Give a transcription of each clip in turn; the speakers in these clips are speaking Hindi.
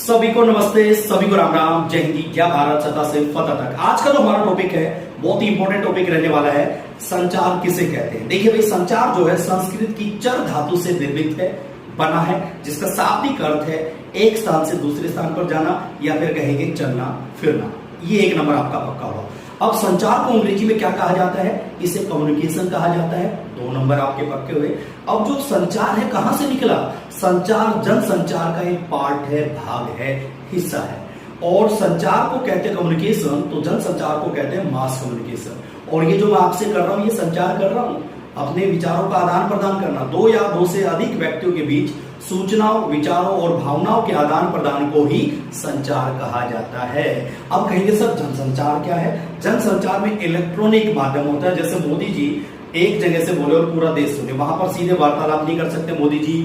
सभी को नमस्ते, सभी को राम राम, जय हिंद, जय भारत, सदा से फतह तक। आज का जो हमारा टॉपिक है बहुत ही इंपॉर्टेंट टॉपिक रहने वाला है। संचार किसे कहते हैं? देखिए भाई, संचार जो है संस्कृत की चर धातु से निर्मित है, बना है, जिसका शाब्दिक अर्थ है एक स्थान से दूसरे स्थान पर जाना, या फिर कहेंगे चलना फिरना। ये एक नंबर आपका पक्का हुआ। अब संचार को अंग्रेजी में क्या कहा जाता है? इसे कम्युनिकेशन कहा जाता है। 2 नंबर आपके पक्के हुए। अब जो संचार है कहां से निकला? संचार जनसंचार का एक पार्ट है, भाग है, हिस्सा है। और संचार को कहते हैं कम्युनिकेशन, तो जनसंचार को कहते हैं मास कम्युनिकेशन। और ये जो मैं आपसे कर रहा हूं, ये संचार कर रहा हूं, अपने विचारों का आदान प्रदान करना। 2 या 2 से अधिक व्यक्तियों के बीच सूचनाओं, विचारों और भावनाओं के आदान प्रदान को ही संचार कहा जाता है। अब कहेंगे सर जनसंचार क्या है? जनसंचार में इलेक्ट्रॉनिक माध्यम होता है। जैसे मोदी जी एक जगह से बोले और पूरा देश सुने, वहां पर सीधे वार्तालाप नहीं कर सकते। मोदी जी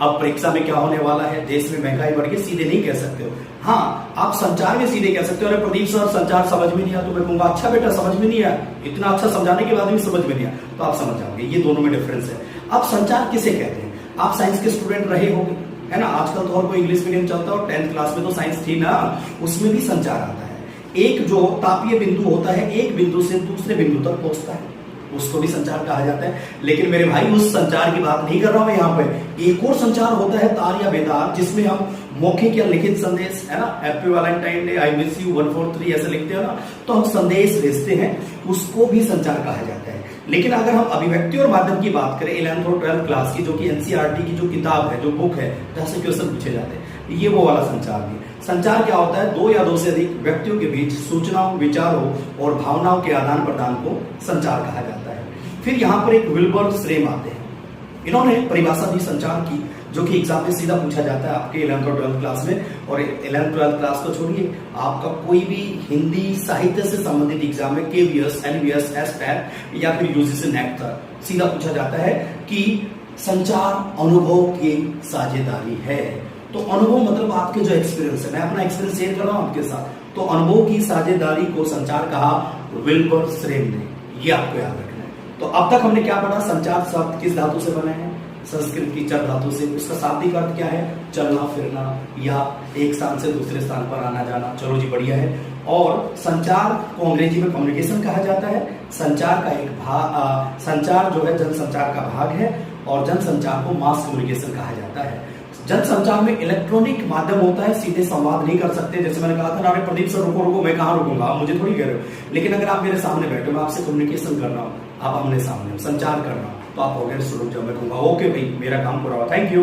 अब परीक्षा में क्या होने वाला है, देश में महंगाई बढ़ गई, सीधे नहीं कह सकते हो। हाँ, आप संचार में सीधे कह सकते हो, अरे प्रदीप सर संचार समझ में नहीं आया, तो मैं कहूंगा अच्छा बेटा समझ में नहीं आया, इतना अच्छा समझाने के बाद भी समझ में नहीं आया, तो आप समझ जाओगे। ये दोनों में डिफरेंस है। अब संचार किसे कहते हैं? आप साइंस के स्टूडेंट रहे होंगे, है ना। आजकल तो और कोई इंग्लिश मीडियम चलता है, और 10th क्लास में तो साइंस थी ना, उसमें भी संचार आता है। एक जो तापीय बिंदु होता है, एक बिंदु से दूसरे बिंदु तक पहुंचता है, उसको भी संचार कहा जाता है। लेकिन मेरे भाई उस संचार की बात नहीं कर रहा हूं यहाँ पे। एक और संचार होता है तार या बेतार, जिसमें हम मौखिक या लिखित संदेश, है ना, happy Valentine day, I miss you 143 ऐसे लिखते हैं ना, तो हम संदेश भेजते हैं, उसको भी संचार कहा जाता है। लेकिन अगर हम अभिव्यक्ति और माध्यम की बात करें 11th और 12th क्लास की, जो कि एनसीईआरटी की जो किताब है, जो बुक है, जहां से क्वेश्चन पूछे जाते हैं, ये वो वाला संचार भी। संचार क्या होता है? 2 या 2 से अधिक व्यक्तियों के बीच सूचनाओं, विचारों और भावनाओं के आदान प्रदान को संचार कहा जाता है। फिर यहाँ पर एक विल्बर श्रेम आते हैं। इन्होंने परिभाषा दी संचार की, जो कि एग्जाम में सीधा पूछा जाता है आपके 11th और 12th क्लास में। और 11th 12th क्लास को छोड़िए, आपका कोई भी हिंदी साहित्य से संबंधित एग्जाम में केवीएस, एनवीएस, एसपैट या फिर यूजीसी नेट तक सीधा पूछा जाता है कि संचार अनुभव की साझेदारी है। तो अनुभव मतलब आपके जो एक्सपीरियंस है, मैं अपना एक्सपीरियंस शेयर कर रहा हूं आपके साथ, तो अनुभव की साझेदारी को संचार कहा विल्बर श्रेम ने। ये आपको याद रखना है। तो अब तक हमने क्या पढ़ा? संचार शब्द किस धातु से बने हैं? संस्कृत की चर धातु से। उसका शाब्दिक अर्थ क्या है? चलना फिरना, या एक स्थान से दूसरे स्थान पर आना जाना। चलो जी, बढ़िया है। और संचार को अंग्रेजी में कम्युनिकेशन कहा जाता है। संचार का एक भाग, संचार जो है जनसंचार का भाग है, और जनसंचार को मास कम्युनिकेशन कहा जाता है। जनसंचार में इलेक्ट्रॉनिक माध्यम होता है, सीधे संवाद नहीं कर सकते। जैसे मैंने कहा था ना, प्रदीप सर रुको रुको, मैं कहाँ रुकूंगा, आप मुझे थोड़ी कह रहे हो। लेकिन अगर आप मेरे सामने बैठे, मैं आपसे कम्युनिकेशन कर रहा हूँ, आप आमने सामने संचार कर रहा हूँ, तो आप ऑडियंस रुक जाओ, मैं कहूंगा ओके भाई मेरा काम पूरा हुआ, थैंक यू।